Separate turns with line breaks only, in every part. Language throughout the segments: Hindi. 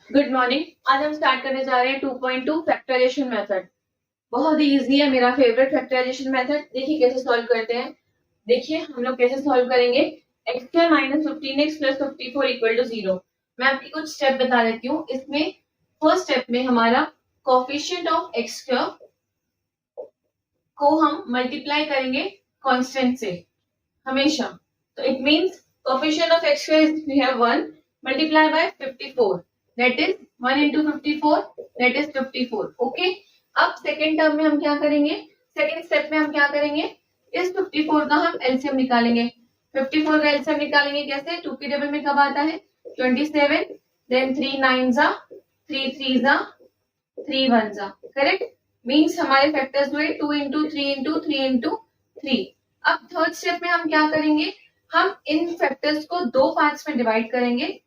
Good morning. आज हम स्टार्ट करने जा रहे हैं 2.2 फैक्टराइजेशन मेथड। बहुत ही इजी है, मेरा फेवरेट फैक्टराइजेशन मेथड। देखिए कैसे सॉल्व करते हैं। देखिए हम लोग कैसे सॉल्व करेंगे। X square minus 15x plus 54 equal to 0। मैं आपकी कुछ स्टेप बता देती हूँ। इसमें फर्स्ट स्टेप में हमारा कोफिशिएंट ऑफ एक्स स्क्वायर को हम मल्टीप्लाई करेंगे कांस्टेंट से हमेशा। तो it means coefficient of x square is we have 1 multiply by 54, that is 1 into 54, that is 54. Okay. अब सेकेंड टर्म में हम क्या करेंगे, सेकेंड स्टेप में हम क्या करेंगे, इस 54 का हम एलसीएम निकालेंगे। 54 का एलसीएम निकालेंगे कैसे, 2 की टेबल में कब आता है 27, देन 3 9 जा, 3 3 जा, 3 1 जा, करेक्ट। मींस हमारे फैक्टर्स हुए 2 into 3 into 3 into 3। अब थर्ड स्टेप में हम क्या करेंगे, हम इन फैक्टर्स को दो पार्ट्स में डिवाइड करेंगे।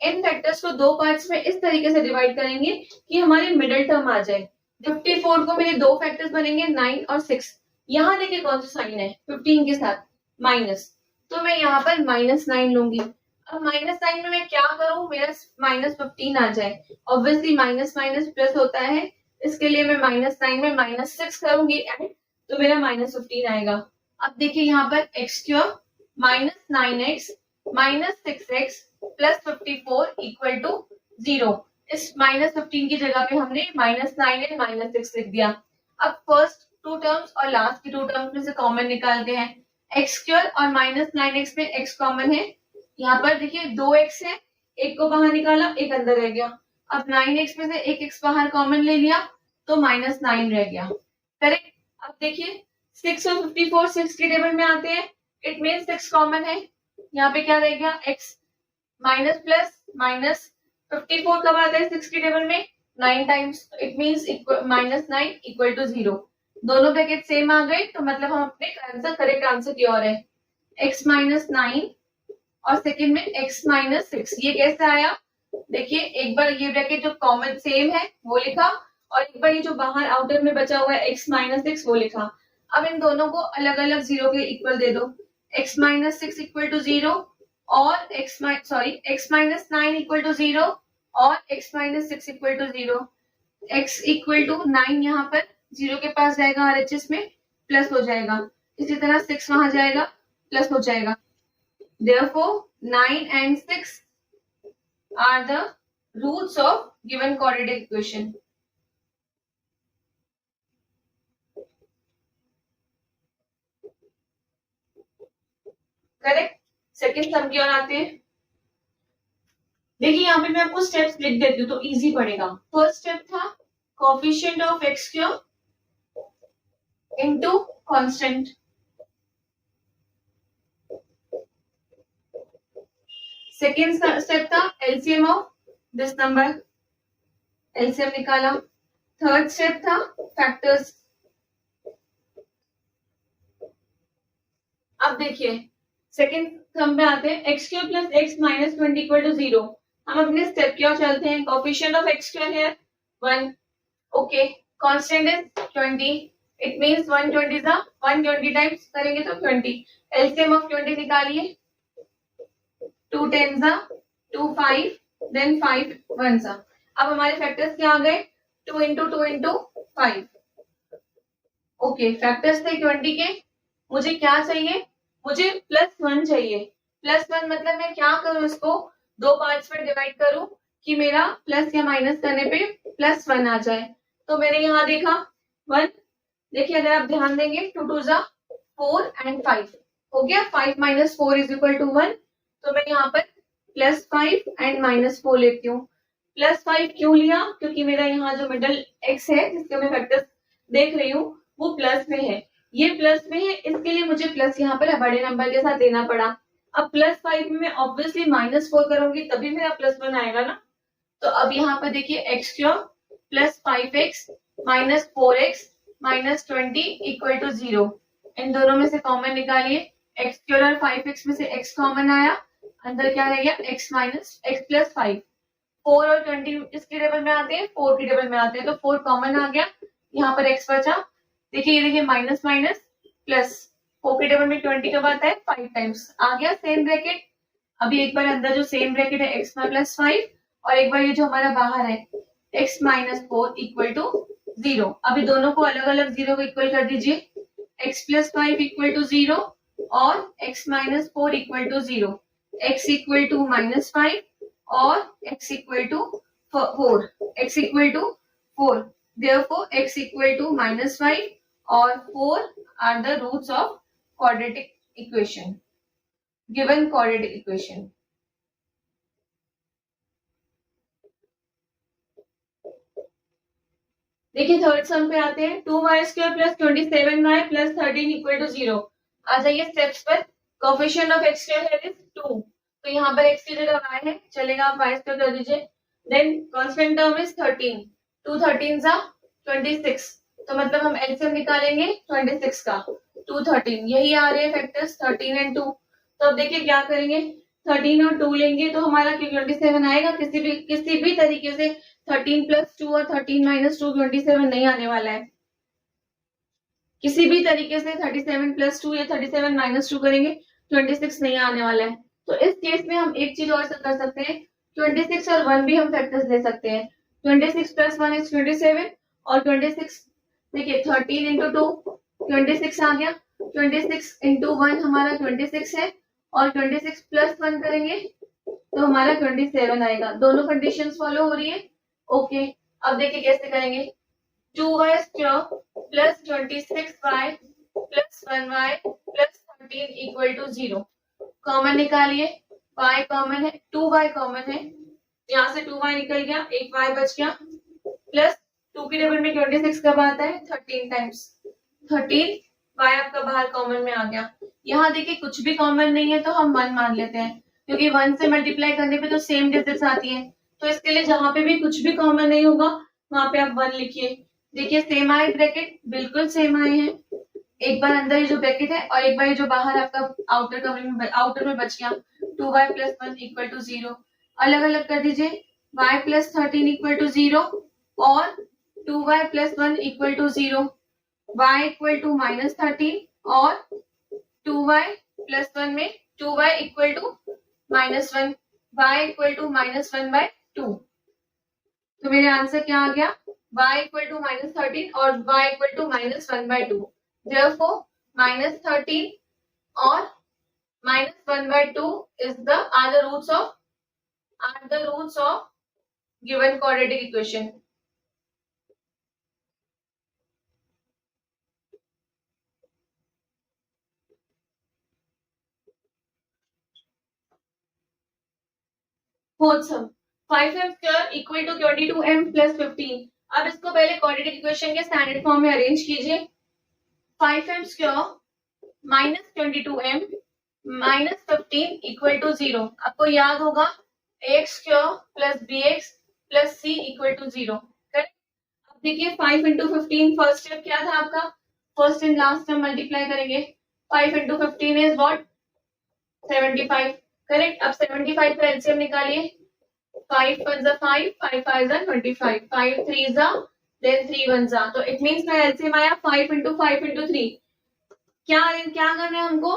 इन फैक्टर्स को दो पार्ट्स में इस तरीके से डिवाइड करेंगे कि हमारे मिडिल टर्म आ जाए। 54 को मेरे दो फैक्टर्स बनेंगे 9 और 6। यहाँ देखिए कौन सा साइन है 15 के साथ माइनस, तो मैं यहाँ पर -9 लूंगी। अब -9 में मैं क्या करूं, मेरा -15 आ जाए। ऑब्वियसली माइनस माइनस प्लस होता है, इसके लिए मैं -9 में -6 करूंगी एंड, तो मेरा -15 आएगा। अब देखिए यहाँ पर x cube -9x -6x plus 54 equal to 0। इस -15 की जगह पे हमने -9 एंड -6 लिख दिया। अब फर्स्ट टू टर्म्स और लास्ट की टू टर्म्स में से कॉमन निकालते हैं। एक्स स्क्वायर और -9x में x कॉमन है। यहाँ पर देखिए 2x है, एक को बाहर निकाला, एक अंदर रह गया। अब 9x में से एक x बाहर कॉमन ले लिया तो -9 रह गया, करेक्ट। अब देखिए 6 और 54 6 की टेबल में आते हैं, इट मीन 6 कॉमन है। यहाँ पे क्या रह गया, x माइनस प्लस माइनस 54 कब आता है 6 की टेबल में 9 times, it means -9 equal to 0। दोनों ब्रैकेट सेम आ गए, तो मतलब हम अपने आंसर करेक्ट आंसर की ओर है। x -9 और सेकंड में x -6। ये कैसे आया, देखिए एक बार ये ब्रैकेट जो कॉमन सेम है वो लिखा, और एक बार ये जो बाहर आउटर में बचा हुआ है x -6 वो लिखा। अब इन दोनों को अलग अलग 0 के इक्वल दे दो। x -6 इक्वल टू 0 और x -9 इक्वल टू 0 और x -6 equal to 0। x equal to 9 यहाँ पर 0 के पास जाएगा RHS में, प्लस हो जाएगा। इसी तरह 6 वहां जाएगा, प्लस हो जाएगा। Therefore 9 and 6 are the roots of given quadratic equation. Correct. Second sum की ओर आते हैं। देखिए यहाँ पे मैं आपको स्टेप्स लिख देती हूँ तो इजी पड़ेगा। फर्स्ट स्टेप था coefficient of x cube into constant. Second step था LCM of this number, LCM निकाला। थर्ड स्टेप था फैक्टर्स। अब देखिए सेकेंड सम में आते हैं, x cube plus x minus 20 equal to 0। हम अपने स्टेप की ओर चलते हैं। कोफिशिएंट ऑफ एक्स क्यूब है 1, okay. Constant is 20, it means 120 जा 120 टाइम्स करेंगे तो 20। एलसीएम ऑफ 20 निकालिए, 2 10 जा 2 5, देन 5 1 जा। अब हमारे फैक्टर्स क्या आ गए, 2 into 2 into 5। ओके, फैक्टर्स थे 20 के। मुझे क्या चाहिए, मुझे +1 चाहिए। +1 मतलब मैं क्या करूं, इसको दो पार्ट्स में डिवाइड करूं कि मेरा प्लस या माइनस करने पे +1 आ जाए। तो मैंने यहाँ देखा 1, देखिए अगर आप ध्यान देंगे 2 2 जा 4 एंड 5 हो गया। 5 - 4 = 1। तो मैं यहाँ पर +5 एंड -4 लेती हूँ। +5 क्यों लिया, क्योंकि मेरा यहाँ जो मिडल x है जिसके मैं फैक्टर्स देख रही हूँ वो प्लस में है, ये प्लस में है, इसके लिए मुझे प्लस यहाँ पर बड़े नंबर के साथ देना पड़ा। अब +5 में मैं ऑब्वियसली -4 करूंगी तभी मेरा +1 आएगा ना। तो अब यहाँ पर देखिए x cube plus 5x minus 4x minus 20 equal to 0। इन दोनों में से कॉमन निकालिए। x क्यूब और 5x में से x कॉमन आया, अंदर क्या रह गया x प्लस 5। 4 और 20 इसकी टेबल में आते हैं, 4 की टेबल में आते हैं, तो 4 कॉमन आ गया, यहाँ पर x बचा। देखिए ये देखिए माइनस माइनस प्लस, 4 की टेबल में 20 कब आता है 5 टाइम्स, आ गया सेम ब्रैकेट। अभी एक बार अंदर जो सेम ब्रैकेट है x प्लस 5 और एक बार ये जो हमारा बाहर है x माइनस 4 इक्वल टू 0। अभी दोनों को अलग अलग 0 को इक्वल कर दीजिए, x प्लस 5 इक्वल टू 0 और x minus 4 equal to 0, x equal to minus 5 और x equal to 4, x equal to 4, therefore x equal to minus 5 और 4 are the roots of quadratic equation, given quadratic equation। देखिए थर्ड सम पे आते हैं, 2y² plus 27y plus 13 equal to 0। आ जाइए स्टेप्स पर। कोफिशिएंट ऑफ x² है इज 2, तो यहाँ पर x की जगह y है, चलेगा, आप y² कर दीजिए। देन कांस्टेंट टर्म इज 13, 2 13 26, तो मतलब हम एलसीएम निकालेंगे 26 का, 2 13, यही आ रहे हैं फैक्टर्स 13 एंड 2। तो अब देखिए क्या करेंगे, 13 और 2 लेंगे तो हमारा 27 आएगा। किसी भी तरीके से 13 प्लस 2 और 13 माइनस 2 27 नहीं आने वाला है। किसी भी तरीके से 37 प्लस 2 या 37 माइनस 2 करेंगे 26 नहीं आने वाला है। तो इस केस में हम एक चीज और कर सकते हैं, 26 और 1 भी हम फैक्टर्स ले सकते हैं। 26 प्लस 1 इज 27 और 26 देखिए 13 इंटू 2 26 आ गया, 26 इंटू 1 हमारा 26 है और 26 प्लस 1 करेंगे तो हमारा 27 आएगा। दोनों कंडीशंस फॉलो हो रही है। ओके, अब देखिए कैसे करेंगे, 2y² plus 26y plus 1y plus 13 equal to 0। Common निकालिए, y कॉमन है, 2y कॉमन है, यहाँ से 2y निकल गया, एक y बच गया, प्लस 2 की टेबल में 26 कब आता है, 13 टाइम्स 13, y आपका बाहर कॉमन में आ गया। यहाँ देखिए कुछ भी कॉमन नहीं है तो हम 1 मान लेते हैं, क्योंकि 1 से मल्टीप्लाई करने पे तो सेम डिजिट्स आती है, तो इसके लिए जहां पे भी कुछ भी कॉमन नहीं होगा वहां पे आप 1 लिखिए। देखिए सेम आए ब्रैकेट, बिल्कुल सेम आए हैं। एक बार अंदर ये जो ब्रैकेट है और एक बार ये जो बाहर आपका आउटर में बच गया, 2y प्लस 1 इक्वल टू 0। अलग अलग कर दीजिए, y प्लस 13 इक्वल टू 0 और 2y plus 1 equal to 0, y equal to minus 13 और 2y प्लस 1 में 2y equal to minus 1, y equal to minus 1 by 2। तो मेरे आंसर क्या आ गया, y इक्वल टू माइनस 13 और y equal to minus 1 by 2। Therefore minus 13 और minus 1 by 2 is are the roots of given quadratic equation। Fourth sum, 5m² equal to 22m plus 15। अब इसको पहले क्वाड्रेटिक इक्वेशन के स्टैंडर्ड फॉर्म में अरेंज कीजिए। 5m² minus 22m minus 15 equal to 0। आपको याद होगा ax² plus bx plus c equal to 0। अब देखिए 5 इंटू 15 फर्स्ट स्टेप क्या था आपका, first and last term multiply करेंगे। 5 इंटू 15 इज व्हाट, 75, करेक्ट। अब 75 का एलसीएम निकालिए, 5 1 जा 5, 5 5 जा 25, 5 3 जा, then 3 1 जा, तो इट मींस मेरा एलसीएम आया 5 इंटू 5 इंटू 3। क्या करना है हमको,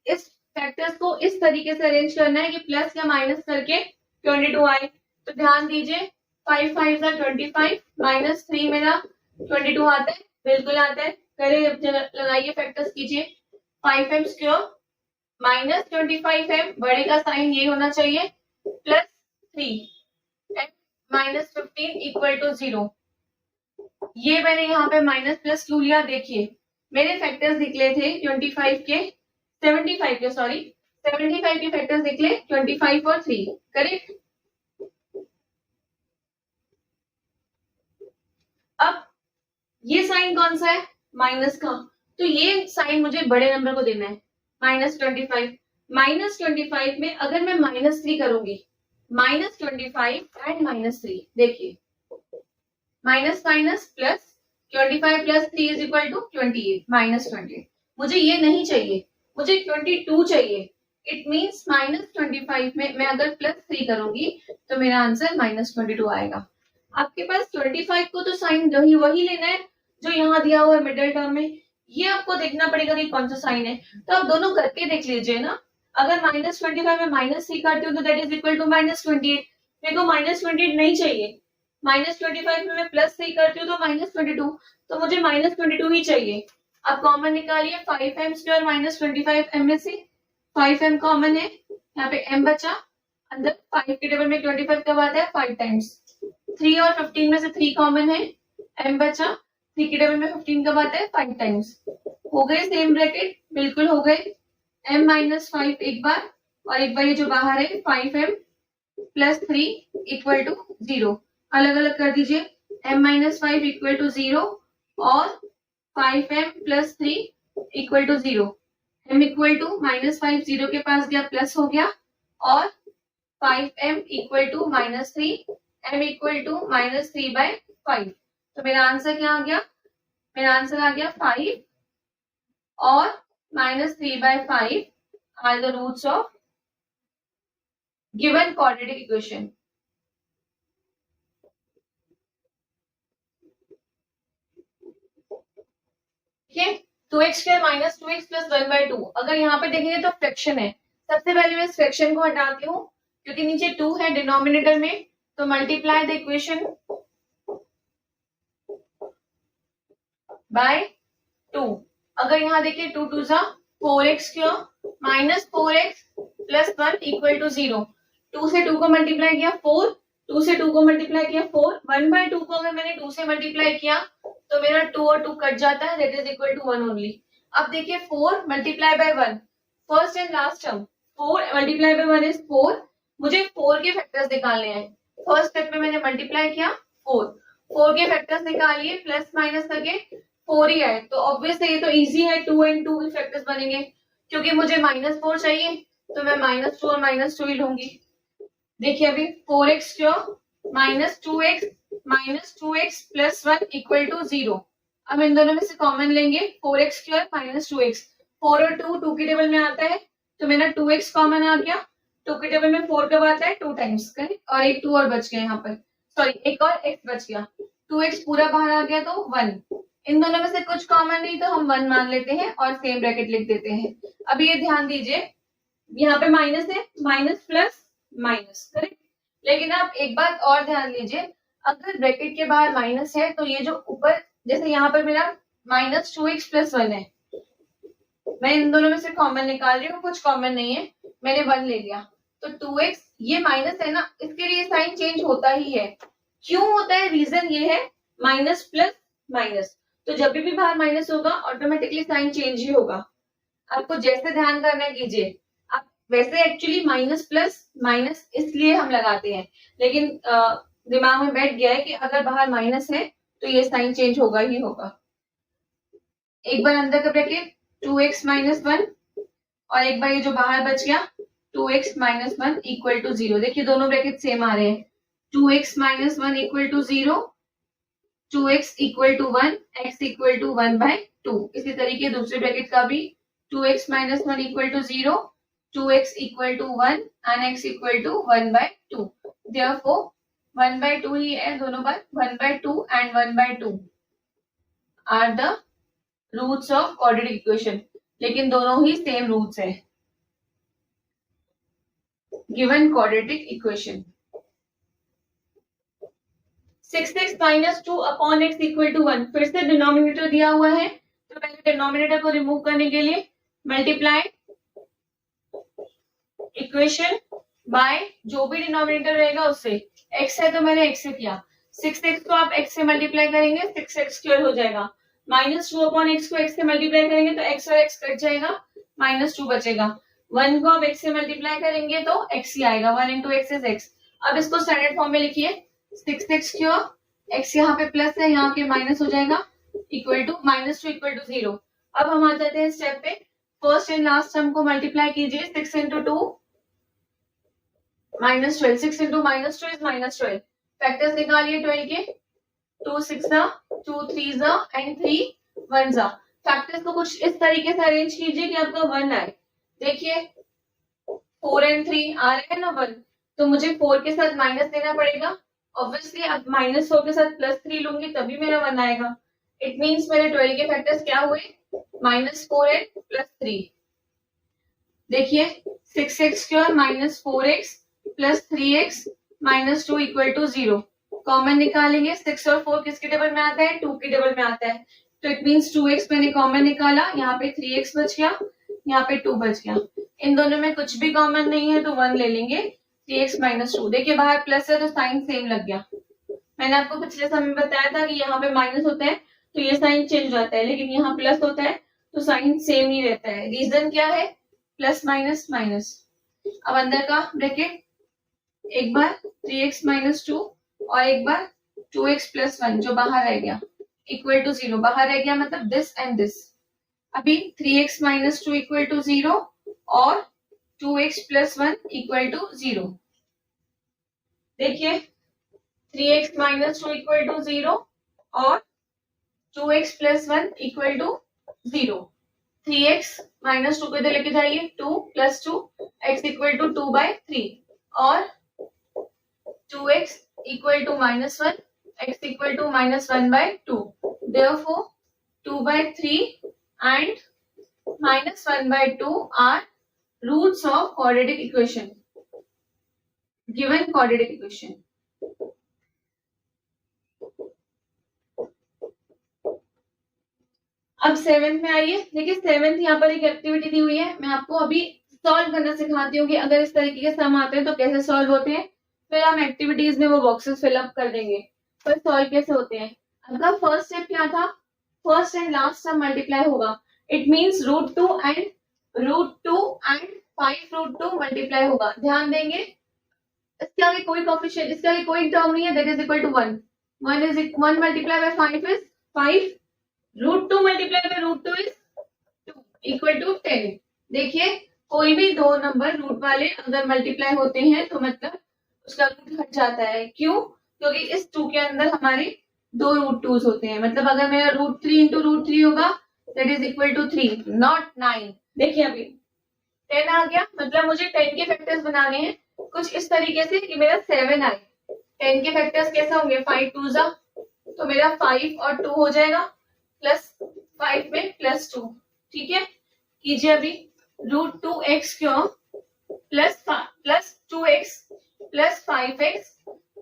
इस फैक्टर्स को इस तरीके से अरेंज करना है कि प्लस या माइनस करके 22 आए। तो ध्यान दीजिए, 5 5 जा 25 माइनस 3 मेरा 22 आता है, बिल्कुल आता है। करिए लगाइए, फैक्टर्स कीजिए, 5m² माइनस 25m, बड़े का साइन ये होना चाहिए, plus 3m minus 15 equal to 0। ये मैंने यहाँ पे माइनस प्लस क्यों लिया, देखिए मेरे फैक्टर्स निकले थे 75 के 75 के सॉरी 75 के फैक्टर्स निकले 25 और 3, करेक्ट। अब ये साइन कौन सा है, माइनस का, तो ये साइन मुझे बड़े नंबर को देना है, माइनस 25। माइनस 25 में अगर मैं माइनस 3 करूंगी, माइनस 25 एंड माइनस 3, देखिए minus minus plus 25 plus 3 is equal to 28 minus 28। मुझे ये नहीं चाहिए, मुझे 22 चाहिए। इट मींस माइनस 25 में मैं अगर प्लस 3 करूंगी तो मेरा आंसर माइनस 22 आएगा। आपके पास 25 को तो साइन वही लेना है जो यहाँ दिया हुआ है मिडिल टर्म में, ये आपको देखना पड़ेगा कि कौन सा साइन है। तो आप दोनों करके देख लीजिए ना, अगर माइनस 25 में माइनस 3 करती हूँ तो that is equal to minus 28, मेरे को -28 नहीं चाहिए, -25 में मैं +3 करती हूँ तो -22, तो मुझे -22 ही चाहिए। अब कॉमन निकालिए, 5m² -25m में से 5m कॉमन है, यहाँ पे m बचा, अंदर 5 के टेबल में 25 कब आता है 5 टाइम्स, 3 और 15 में से 3 कॉमन है, m बचा, 3 के टेबल में 15 कब आता है 5 टाइम्स। हो गए सेम ब्रैकेट, बिल्कुल हो गए, m-5 एक बार, और एक बार ये जो बाहर है 5m + 3 = 0, अलग अलग कर दीजिए, m-5 = 0 और 5m + 3 = 0, m -5 0 के पास गया, प्लस हो गया, और 5m = -3, m = -3/5, तो मेरा आंसर क्या आ गया, मेरा आंसर आ गया 5 और -3/5 are the roots of given quadratic equation. ठीक है, 2x² - 2x + 1/2, अगर यहाँ पे देखेंगे तो फ्रैक्शन है, सबसे पहले मैं इस फ्रैक्शन को हटाती हूँ क्योंकि नीचे 2 है डिनोमिनेटर में, तो मल्टीप्लाई द इक्वेशन बाय 2। अगर यहाँ देखिए 2 2 जा 4x² -4x + 1 = 0, 2 से 2 को मल्टीप्लाई किया 4, 2 से 2 को मल्टीप्लाई किया 4, 1/2 को अगर मैंने 2 से मल्टीप्लाई किया तो मेरा 2 और 2 कट जाता है, that is equal to 1 only. अब देखिए 4 multiply by 1, first and last term, 4 multiply by 1 is 4, मुझे 4 के फैक्टर्स निकालने हैं। फर्स्ट स्टेप में मैंने मल्टीप्लाई किया 4 के फैक्टर्स निकालिए, प्लस माइनस करके 4 ही आए, तो ऑब्वियसली ये तो इजी है, 2 and 2 के फैक्टर्स बनेंगे, क्योंकि मुझे -4 चाहिए तो मैं -2 और -2 ही लूंगी। देखिए अभी 4x² -2x + 1 = 0, अब इन दोनों में से कॉमन लेंगे, 4x² -2x, 4 और 2 2 के टेबल में आता है, तो मेरा 2x कॉमन आ गया, 2 के टेबल में 4 कब आता है 2 टाइम्स, करेक्ट, और एक 2 और बच गया यहाँ पर, सॉरी एक और x बच गया, 2x पूरा बाहर आ गया तो 1, इन दोनों में से कुछ कॉमन नहीं तो हम 1 मान लेते हैं और सेम ब्रैकेट लिख देते हैं। अब ये ध्यान दीजिए, यहाँ पे माइनस है, माइनस प्लस माइनस, करेक्ट, लेकिन आप एक बात और ध्यान दीजिए, अगर ब्रैकेट के बाहर माइनस है तो ये जो ऊपर, जैसे यहाँ पर मेरा -2x + 1 है, मैं इन दोनों में से कॉमन निकाल रही हूँ, कुछ कॉमन नहीं है, मैंने 1 ले लिया, तो 2x, ये माइनस है ना, इसके लिए साइन चेंज होता ही है। क्यों होता है, रीजन ये है, माइनस प्लस माइनस, तो जब भी बाहर माइनस होगा ऑटोमेटिकली साइन चेंज ही होगा। आपको जैसे ध्यान करना कीजिए, आप वैसे एक्चुअली माइनस प्लस माइनस इसलिए हम लगाते हैं, लेकिन दिमाग में बैठ गया है कि अगर बाहर माइनस है तो ये साइन चेंज होगा ही होगा। एक बार अंदर का ब्रैकेट 2x - 1 और एक बार ये जो बाहर बच गया 2x - 1 = 0, देखिए दोनों ब्रैकेट सेम आ रहे हैं, 2x - 1 = 0, 2x = 1, x = 1/2, इसी तरीके दूसरे ब्रैकेट का भी 2x - 1 = 0, 2x = 1 and x = 1/2, therefore 1/2 ही है दोनों बार, 1/2 and 1/2 are the roots of quadratic equation, लेकिन दोनों ही सेम रूट्स है given quadratic equation। 6x - 2 upon x = 1, फिर से डिनोमिनेटर दिया हुआ है, तो पहले डिनोमिनेटर को रिमूव करने के लिए मल्टीप्लाई इक्वेशन बाय जो भी डिनोमिनेटर रहेगा उससे, x है तो मैंने x से किया, 6x को आप x से मल्टीप्लाई करेंगे 6x² हो जाएगा, -2 upon x को x से मल्टीप्लाई करेंगे तो x और x कट जाएगा, -2 बचेगा, 1 को आप x से मल्टीप्लाई करेंगे तो x ही आएगा, 1 × x is x। अब इसको स्टैंडर्ड फॉर्म में लिखिए, 6x², x यहाँ पे प्लस है, यहाँ पे माइनस हो जाएगा, इक्वल टू -2 = 0। अब हम आ जाते हैं स्टेप पे, फर्स्ट एंड लास्ट टर्म को मल्टीप्लाई कीजिए, 6 × 2 -12, 6 × -2 is -12, फैक्टर्स निकालिए 12 के, 2 6 2 3 एंड 3 1 फैक्टर्स को कुछ इस तरीके से अरेंज कीजिए कि आपका 1 आए। देखिए 4 and 3 आ रहे हैं ना 1, तो मुझे 4 के साथ माइनस देना पड़ेगा, ऑब्वियसली अब -4 के साथ +3 लूंगी तभी मेरा 1 आएगा, इट मींस मेरे 12 के फैक्टर्स क्या हुए, -4 and +3। देखिए 6x² - 4x + 3x -2 equal to 0। Common निकालेंगे, 6 और 4 किसके टेबल में आता है? 2 के टेबल में आता है। तो इट मीन्स 2x मैंने कॉमन निकाला, यहाँ पे 3x बच गया, यहाँ पे 2 बच गया। इन दोनों में कुछ भी कॉमन नहीं है तो 1 ले लेंगे। 3x - 2, देखिए बाहर प्लस है तो साइन सेम लग गया। मैंने आपको पिछले समय में बताया था कि यहाँ पे माइनस होता है तो ये साइन चेंज हो जाता है, लेकिन यहाँ प्लस होता है तो साइन सेम ही रहता है। रीजन क्या है? Plus minus minus. अब अंदर का ब्रैकेट, एक बार 3x - 2 और एक बार 2x + 1 जो बाहर रह गया इक्वल टू 0। बाहर रह गया मतलब दिस एंड दिस। अभी 3x - 2 इक्वल टू 0 और 2x + 1 इक्वल टू 0। देखिए 3x - 2 इक्वल टू 0 और 2x + 1 इक्वल टू 0। 3x - 2 को इधर लेके जाइए, 2 + 2 x इक्वल टू 2/3 और 2x equal to -1 x equal to -1/2। Therefore 2/3 and -1/2 are roots of quadratic equation, given quadratic equation। अब 7th में आइए। देखिए 7th यहाँ पर एक एक्टिविटी दी हुई है, मैं आपको अभी सॉल्व करना सिखाती हूँ कि अगर इस तरीके के सम आते हैं तो कैसे सॉल्व होते हैं। फिर हम एक्टिविटीज में वो बॉक्सेस फिलअप कर देंगे, फिर सॉल्व कैसे होते हैं। आपका फर्स्ट स्टेप क्या था? First and last term multiply होगा। इट मीन्स √2 and 5√2 मल्टीप्लाई होगा। ध्यान देंगे इसके आगे कोई कोएफिशिएंट, इसके आगे कोई टर्म नहीं है, that is equal to 1। 1 multiply by 5 is 5, √2 multiply by √2 is 2 equal to 10। देखिए कोई भी दो नंबर रूट वाले अगर मल्टीप्लाई होते हैं तो मतलब उसका रूट हट जाता है। क्यों? क्योंकि इस 2 के अंदर हमारे दो √2s होते हैं। मतलब अगर मेरा √3 इंटू √3 होगा that is equal to 3, not 9। देखिए अभी 10 आ गया, मतलब मुझे 10 के फैक्टर्स बनाने हैं कुछ इस तरीके से कि मेरा 7 आए। 10 के फैक्टर्स कैसे होंगे? 5 2 जा, तो मेरा 5 और 2 हो जाएगा, प्लस 5 में +2। ठीक है, कीजिए अभी √2x cube plus 2x plus 5x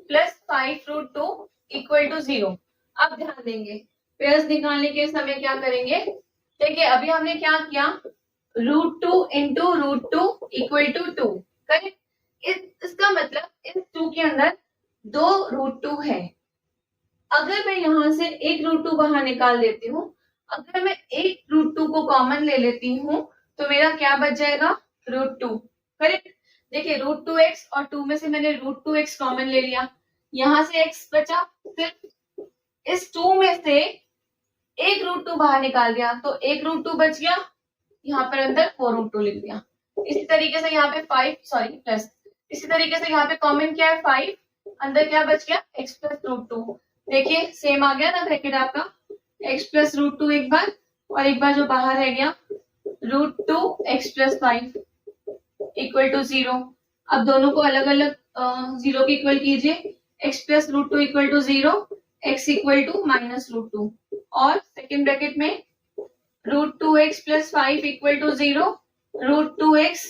plus 5√2 equal to 0। अब ध्यान देंगे पेयर्स निकालने के समय क्या करेंगे। देखिए अभी हमने क्या किया, √2 इंटू √2 इक्वल टू 2। करेक्ट। इसका मतलब इस 2 के अंदर दो √2 है। अगर मैं यहां से एक √2 बाहर निकाल देती हूँ, अगर मैं एक √2 को कॉमन ले लेती हूँ तो मेरा क्या बच जाएगा? √2। करेक्ट। देखिए √2x और 2 में से मैंने √2x कॉमन ले लिया, यहां से x बचा, सिर्फ इस 2 में से एक √2 बाहर निकाल दिया तो एक √2 बच गया, यहाँ पर अंदर 4√2 लिख दिया। इसी तरीके से यहाँ पे 5 प्लस, इसी तरीके से यहाँ पे कॉमन क्या है 5, अंदर क्या बच गया x प्लस √2। देखिए सेम आ गया ना ब्रैकेट आपका, x प्लस √2 एक बार और एक बार जो बाहर रह गया √2x प्लस 5 इक्वल टू 0। अब दोनों को अलग अलग 0 के इक्वल कीजिए, x plus √2 equal to 0, x equal to -√2 और सेकेंड ब्रैकेट में √2x plus 5 equal to 0, √2x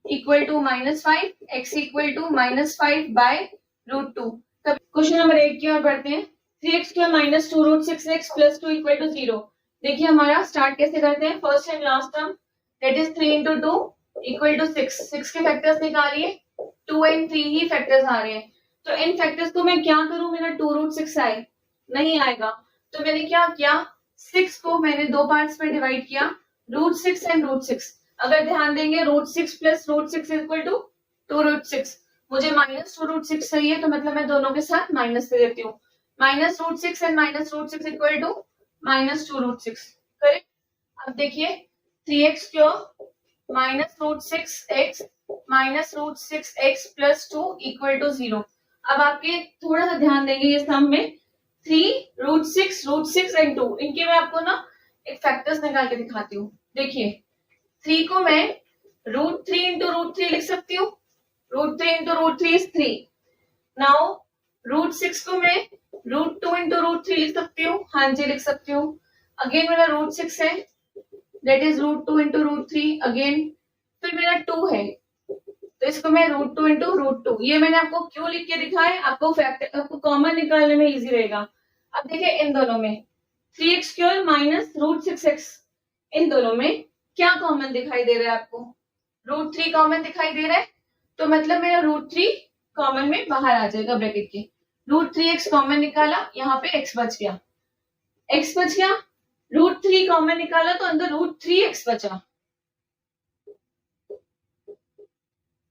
equal to -5, x equal to -5/√2। तब क्वेश्चन नंबर 8 की ओर बढ़ते हैं। 3x cube -2 √6x plus 2 equal to 0। देखिए हमारा स्टार्ट कैसे करते हैं, first and last term that is 3 into 2 equal to 6। 6 के फैक्टर्स निकालिए, 2 एंड 3 ही फैक्टर्स आ रहे हैं। तो इन फैक्टर्स को मैं क्या करूं, मेरा 2√6 आए, नहीं आएगा। तो मैंने क्या किया, 6 को मैंने दो पार्ट्स में डिवाइड किया, √6 एंड √6। अगर ध्यान देंगे √6 प्लस √6 इक्वल टू 2√6। मुझे -2√6 चाहिए तो मतलब मैं दोनों के साथ माइनस से देती हूँ। -√6 एंड -√6 इक्वल टू -2√6। करेक्ट। अब देखिए 3x cube -√6x -√6x plus 2 equal to 0। अब आपके थोड़ा सा ध्यान देंगे ये सम में 3 √6 एंड 2, इनके मैं आपको ना एक फैक्टर्स निकाल के दिखाती हूँ। देखिए 3 को मैं √3 इंटू √3 लिख सकती हूँ, √3 इंटू √3 इज 3। नाउ √6 को मैं √2 इंटू √3 लिख सकती हूँ, हाँ जी लिख सकती हूँ। अगेन मेरा √6 है दैट इज √2 इंटू √3 अगेन, फिर मेरा 2 है तो इसको मैं √2 इंटू √2, ये मैंने आपको क्यों लिख के दिखाया, आपको कॉमन निकालने में इजी रहेगा। अब देखिए इन दोनों में 3x² माइनस √6x, इन दोनों में क्या कॉमन दिखाई दे रहा है आपको, √3 कॉमन दिखाई दे रहा है, तो मतलब मेरा √3 कॉमन में बाहर आ जाएगा ब्रैकेट के। √3x कॉमन निकाला, यहाँ पे x बच गया, x बच गया, √3 कॉमन निकाला तो अंदर √3x बचा,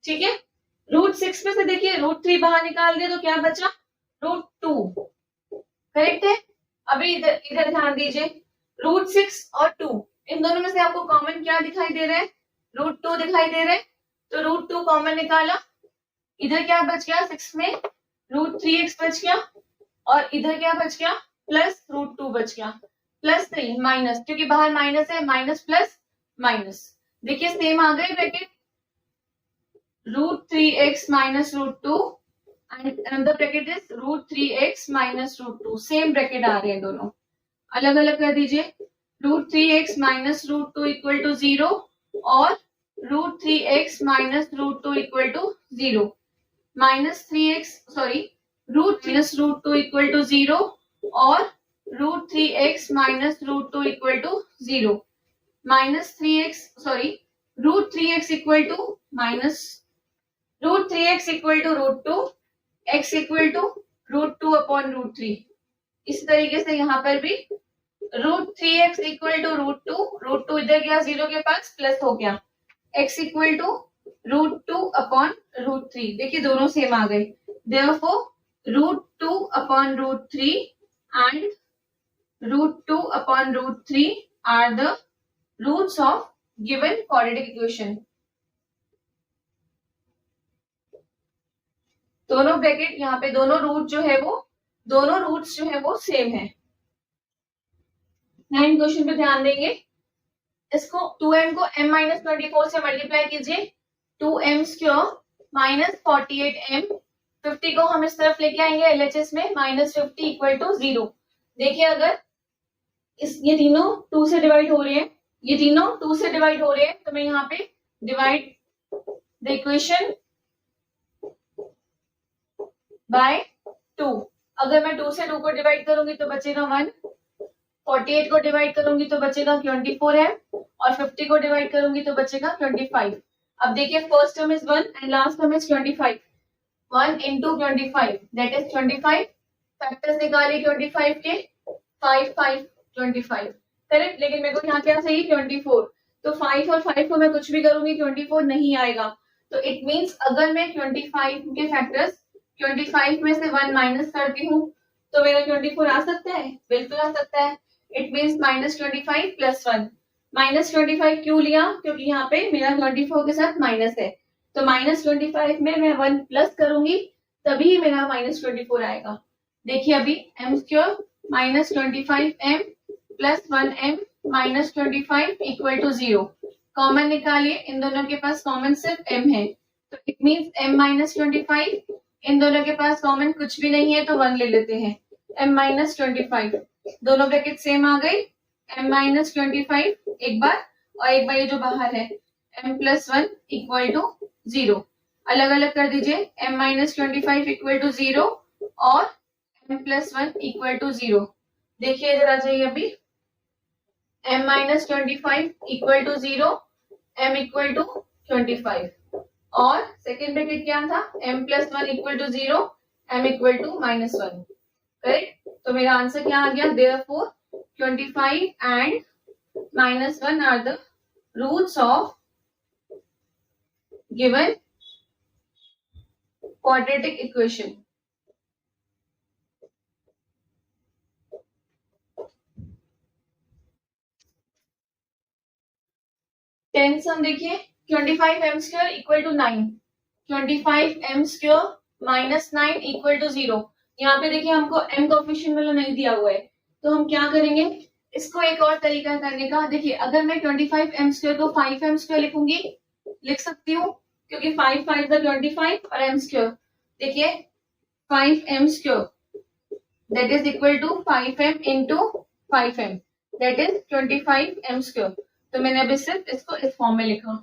ठीक है। √6 में से देखिए √3 बाहर निकाल दिया तो क्या बचा, √2, करेक्ट है। अभी इधर इधर ध्यान दीजिए, √6 और 2 इन दोनों में से आपको कॉमन क्या दिखाई दे रहा है, √2 दिखाई दे रहा है, तो √2 कॉमन निकाला, इधर क्या बच गया 6 में, √3x बच गया, और इधर क्या बच गया, प्लस √2 बच गया, +3 माइनस, क्योंकि बाहर माइनस है, माइनस प्लस माइनस, देखिए सेम आ गए bracket, √3x minus √2 and another bracket is √3x minus √2, same bracket आ रहे हैं दोनों, अलग अलग कर दीजिए, √3x माइनस √2 इक्वल टू 0 और √3x minus √2 equal to 0, -3x sorry √2 equal to 0 और √3x minus √2 equal to 0, -3x sorry √3x equal to minus √3x equal to √2, x equal to √2 upon √3, इस तरीके से यहाँ पर भी √3x इक्वल टू √2 इधर गया 0 के पास प्लस हो गया, x इक्वल टू √2 अपॉन √3, देखिए दोनों सेम आ गए, therefore √2 upon √3 and √2 upon √3 are the roots of given quadratic equation. दोनों ब्रैकेट यहाँ पे दोनों रूट्स जो है वो सेम है। 9 क्वेश्चन पे ध्यान देंगे, इसको 2m को m-24 से मल्टीप्लाई कीजिए, 2m² माइनस 48m, 50 को हम इस तरफ लेके आएंगे LHS में, -50 इक्वल टू 0। देखिए अगर ये तीनों 2 से डिवाइड हो रहे हैं, ये तीनों 2 से डिवाइड हो रहे हैं, तो मैं यहाँ पे डिवाइड द इक्वेशन बाय 2, अगर मैं 2 से 2 को डिवाइड करूंगी तो बचेगा 1, 48 को डिवाइड करूंगी तो बचेगा 24m, और 50 को डिवाइड करूंगी तो बचेगा 25। अब देखिए first term is 1 and last term is 25, 1 into 25 that is 25, factors निकालिए 25 के, 5 5 25, करेक्ट। लेकिन मेरे को यहाँ क्या चाहिए 24, तो 5 और 5 को मैं कुछ भी करूंगी 24 नहीं आएगा, तो इट मीन्स अगर मैं 25 के फैक्टर्स 25 में से 1 माइनस करती हूँ तो मेरा 24 आ सकता है, बिल्कुल आ सकता है। इट मीन्स -25 प्लस 1, -25 क्यों लिया, क्योंकि यहाँ पे मेरा 24 के साथ माइनस है, तो -25 में मैं 1 प्लस करूंगी तभी मेरा -24 आएगा। देखिए अभी m² -25m plus 1m -25 equal to 0, common निकालिए, इन दोनों के पास कॉमन सिर्फ m है, तो इट मीन्स m-25, इन दोनों के पास कॉमन कुछ भी नहीं है तो 1 ले लेते हैं, m-25, दोनों ब्रैकेट सेम आ गई, m-25 एक बार और एक बार ये जो बाहर है m+1 इक्वल टू 0, अलग अलग कर दीजिए, m-25 इक्वल टू 0 और m+1 इक्वल टू 0। देखिए इधर आ जाइए अभी, m-25 equal to 0, m equal to 25, और सेकेंड ब्रैकेट क्या था, m+1 equal to 0, m equal to -1, correct. तो मेरा आंसर क्या आ गया, therefore 25 and -1 are the roots of given quadratic equation. Tenth sum देखिए, 25m² equal to 9, 25m² minus 9 equal to 0। यहाँ पे देखिए हमको m कोएफिशिएंट वाला नहीं दिया हुआ है, तो हम क्या करेंगे, इसको एक और तरीका करने का, देखिए अगर मैं 25m² को 5m² लिखूंगी, लिख सकती हूँ, क्योंकि 5 5 25 और m², देखिए 5m² that is equal to 5m into 5m that is 25m², तो मैंने अभी सिर्फ इसको इस फॉर्म में लिखा,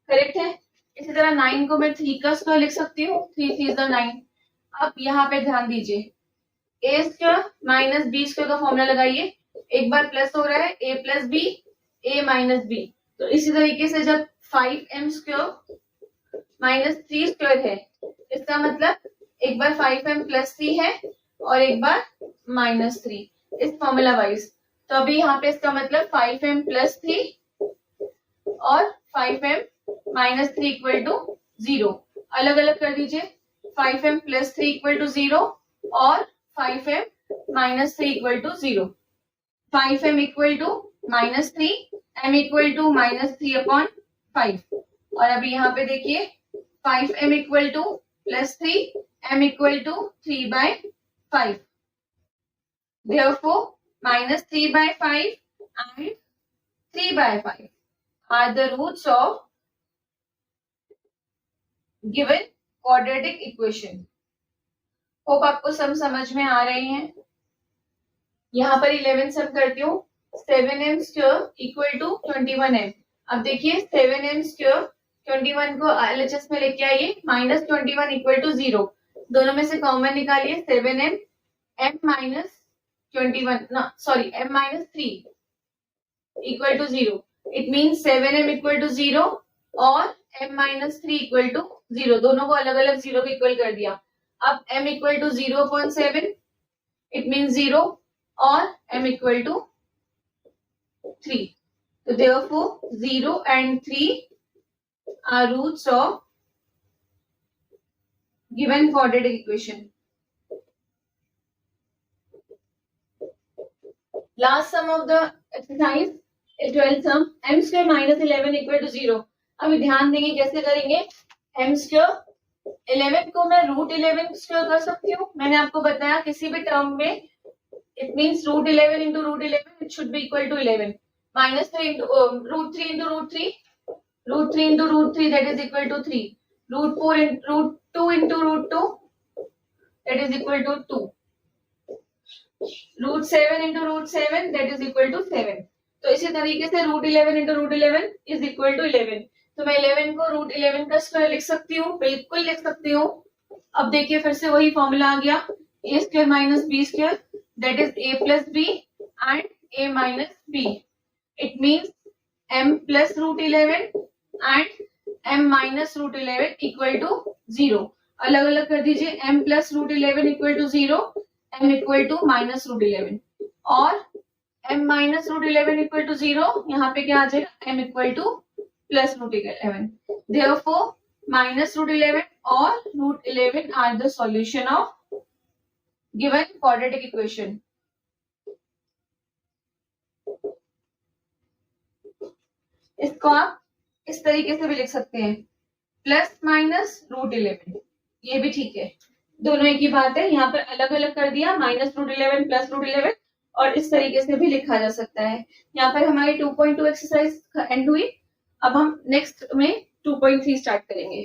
करेक्ट है। इसी तरह 9 को मैं 3 का स्क्वायर लिख सकती हूँ, 3 3 9। अब यहाँ पे ध्यान दीजिए, ए स्क्वायर माइनस बी स्क्वायर का फॉर्मूला लगाइए, एक बार प्लस हो रहा है ए प्लस बी, ए माइनस बी। तो इसी तरीके से जब 5m स्क्वायर माइनस 3 स्क्वायर है, इसका मतलब एक बार 5m प्लस 3 है और एक बार माइनस 3, इस फॉर्मूला वाइज। तो अभी यहाँ पे इसका मतलब 5m प्लस 3 और 5m माइनस 3 इक्वल टू 0। अलग अलग कर दीजिए, 5m प्लस 3 इक्वल टू 0 और 5m minus 3 equal to 0। 5m equal to minus 3, m equal to minus 3 upon 5। और अभी यहाँ पे देखिए 5m equal to plus 3, m equal to 3 by 5। Therefore, minus 3 by 5 and 3 by 5 are the roots of given quadratic equation. Hope आपको सम समझ में आ रहे हैं। यहाँ पर 11 सम करती हूँ, 7m square equal to 21m। अब देखिए 7m स्क्वायर 21 को LHS में लेके आइए, माइनस 21 इक्वल टू 0। दोनों में से कॉमन निकालिए, 7m m माइनस 21 ना sorry m minus 3 equal to 0। It means 7m equal to 0 और m माइनस 3 इक्वल टू 0। दोनों को अलग अलग 0 के इक्वल कर दिया। अब m equal to 0 upon 7, it means 0 और m इक्वल टू 3। तो therefore 0 and 3 are roots of given quadratic equation. Last sum of the exercise, 12th sum, m square minus 11 equal to 0। अभी ध्यान देंगे कैसे करेंगे। m स्क्वायर 11 को मैं रूट 11 स्क्वायर कर सकती हूँ। मैंने आपको बताया किसी भी टर्म में it means root 11 into root 11 it should be equal to 11। Minus 3 into root 3 into root 3, root 3 into root 3 that is equal to 3, root 4 into root 2 into root 2 that is equal to 2, root 7 into root 7 that is equal to 7। तो इसी तरीके से root 11 into root 11 is equal to 11। तो मैं 11 को रूट 11 का स्क्वायर लिख सकती हूँ, बिल्कुल लिख सकती हूँ। अब देखिए फिर से वही फॉर्मूला आ गया, a square minus b square that is a plus b and a minus b. It means m plus root 11 and m minus root 11 equal to 0। अलग अलग कर दीजिए, m plus root 11 equal to 0, m equal to minus root 11 और m minus root 11 equal to 0, यहाँ पे क्या आ जाएगा m equal to plus root 11। Therefore, minus root 11 और root 11 are the solution of given quadratic equation. इसको आप इस तरीके से भी लिख सकते हैं, प्लस माइनस रूट 11, ये भी ठीक है, दोनों एक ही बात है। यहाँ पर अलग अलग कर दिया, माइनस रूट 11 प्लस रूट 11, और इस तरीके से भी लिखा जा सकता है। यहाँ पर हमारी 2.2 एक्सरसाइज एंड हुई। अब हम नेक्स्ट में 2.3 स्टार्ट करेंगे।